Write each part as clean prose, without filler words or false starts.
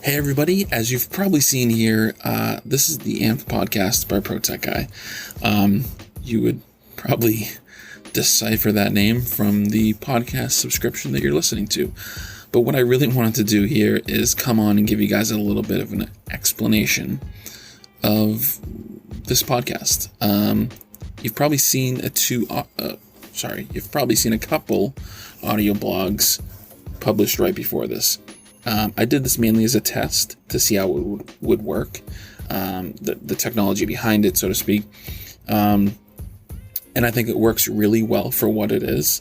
Hey everybody, as you've probably seen here, this is the Amped Podcast by ProTech Guy. You would probably decipher that name from the podcast subscription that you're listening to. But what I really wanted to do here is come on and give you guys a little bit of an explanation of this podcast. You've probably seen you've probably seen a couple audio blogs published right before this. I did this mainly as a test to see how it would work, the technology behind it, so to speak. And I think it works really well for what it is.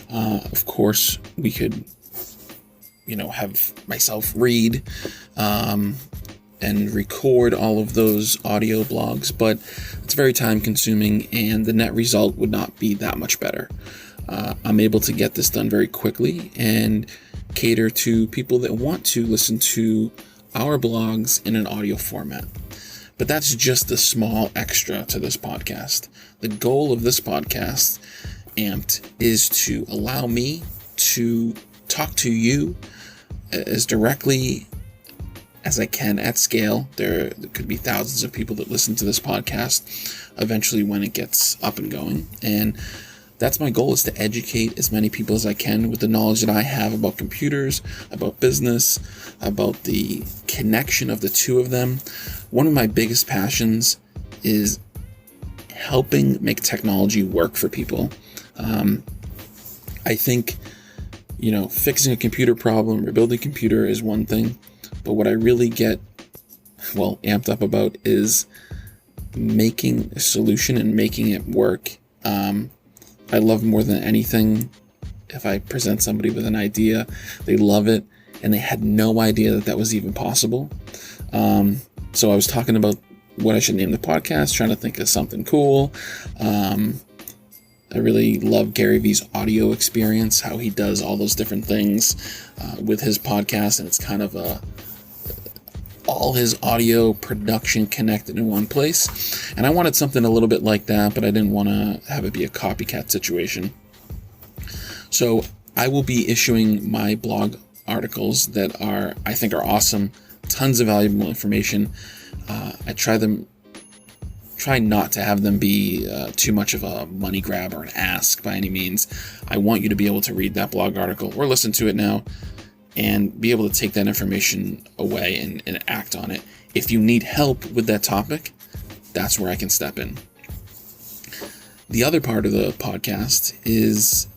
Of course, we could, have myself read and record all of those audio blogs, but it's very time consuming and the net result would not be that much better. I'm able to get this done very quickly and cater to people that want to listen to our blogs in an audio format. But that's just a small extra to this podcast. The goal of this podcast, Amped, is to allow me to talk to you as directly as I can at scale. There could be thousands of people that listen to this podcast eventually when it gets up and going. And that's my goal, is to educate as many people as I can with the knowledge that I have about computers, about business, about the connection of the two of them. One of my biggest passions is helping make technology work for people. I think, fixing a computer problem, rebuilding a computer is one thing, but what I really get, amped up about is making a solution and making it work. I love more than anything if I present somebody with an idea, they love it, and they had no idea that was even possible. So I was talking about what I should name the podcast, trying to think of something cool. I really love Gary Vee's audio experience, how he does all those different things with his podcast, and it's kind of all his audio production connected in one place. And I wanted something a little bit like that, but I didn't want to have it be a copycat situation. So I will be issuing my blog articles that I think are awesome, tons of valuable information. I try not to have them be too much of a money grab or an ask by any means. I want you to be able to read that blog article or listen to it now and be able to take that information away and act on it. If you need help with that topic, that's where I can step in. The other part of the podcast is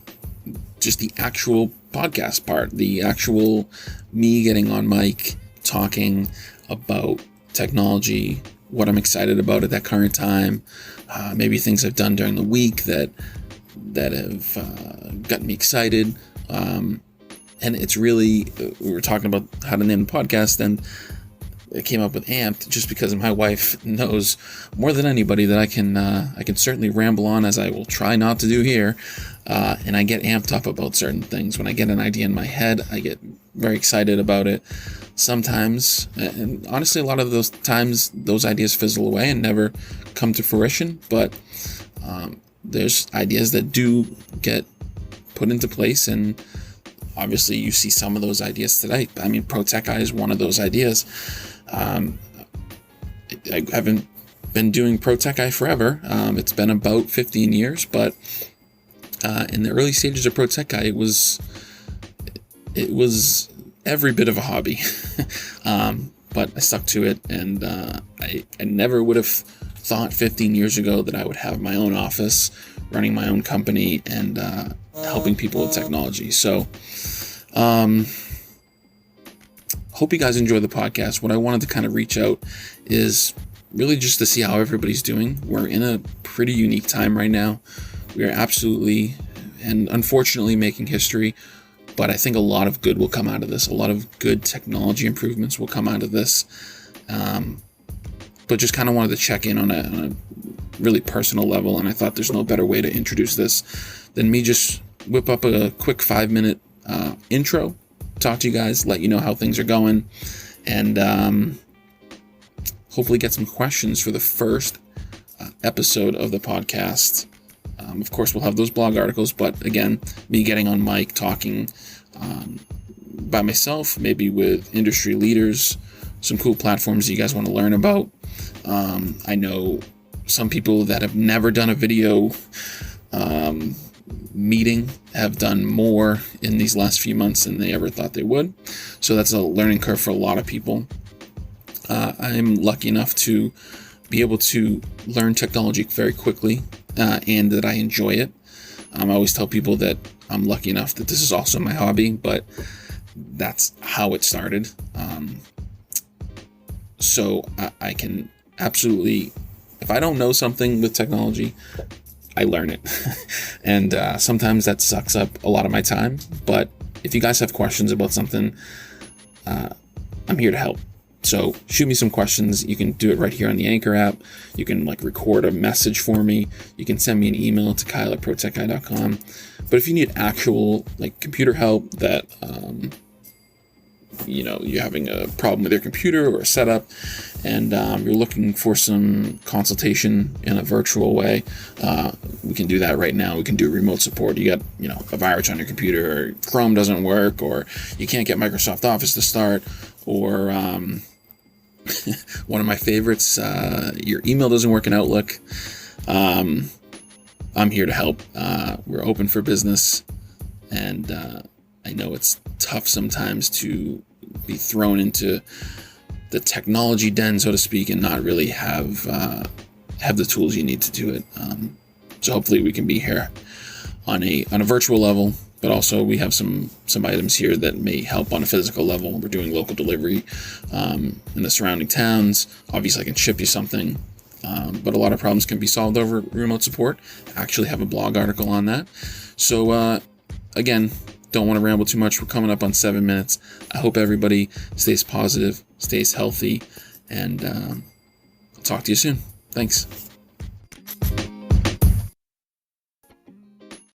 just the actual podcast part, the actual me getting on mic, talking about technology, what I'm excited about at that current time, maybe things I've done during the week that have gotten me excited. And it's really, we were talking about how to name the podcast, and it came up with Amped just because my wife knows more than anybody that I can certainly ramble on, as I will try not to do here, and I get amped up about certain things. When I get an idea in my head, I get very excited about it. Sometimes, and honestly, a lot of those times, those ideas fizzle away and never come to fruition, but there's ideas that do get put into place, and obviously, you see some of those ideas today. I mean, ProTech Guy is one of those ideas. I haven't been doing ProTech Guy forever. It's been about 15 years, but in the early stages of ProTech Guy, it was every bit of a hobby. But I stuck to it, and I never would have thought 15 years ago that I would have my own office, running my own company, and helping people with technology. So hope you guys enjoy the podcast. What I wanted to kind of reach out is really just to see how everybody's doing. We're in a pretty unique time right now. We are absolutely and unfortunately making history, but I think a lot of good will come out of this. A lot of good technology improvements will come out of this. But just kind of wanted to check in on a really personal level, and I thought there's no better way to introduce this than me just whip up a quick 5-minute intro, talk to you guys, let you know how things are going, and hopefully get some questions for the first episode of the podcast. Of course, we'll have those blog articles, but again, me getting on mic, talking by myself, maybe with industry leaders, some cool platforms you guys want to learn about. I know some people that have never done a video meeting have done more in these last few months than they ever thought they would. So that's a learning curve for a lot of people. I'm lucky enough to be able to learn technology very quickly, and that I enjoy it. I always tell people that I'm lucky enough that this is also my hobby, but that's how it started. So I can absolutely, if I don't know something with technology, I learn it. And sometimes that sucks up a lot of my time. But if you guys have questions about something, I'm here to help. So shoot me some questions. You can do it right here on the Anchor app. You can record a message for me. You can send me an email to kyle@protechguy.com. But if you need actual computer help, that you're having a problem with your computer or a setup, and you're looking for some consultation in a virtual way, we can do that right now. We can do remote support. You got a virus on your computer, or Chrome doesn't work, or you can't get Microsoft Office to start, or one of my favorites, your email doesn't work in Outlook. I'm here to help. We're open for business, and I know it's tough sometimes to be thrown into the technology den, so to speak, and not really have the tools you need to do it. So hopefully we can be here on a virtual level, but also we have some items here that may help on a physical level. We're doing local delivery in the surrounding towns. Obviously I can ship you something, but a lot of problems can be solved over remote support. I actually have a blog article on that. So again, don't want to ramble too much. We're coming up on 7 minutes. I hope everybody stays positive, stays healthy, and I'll talk to you soon. Thanks.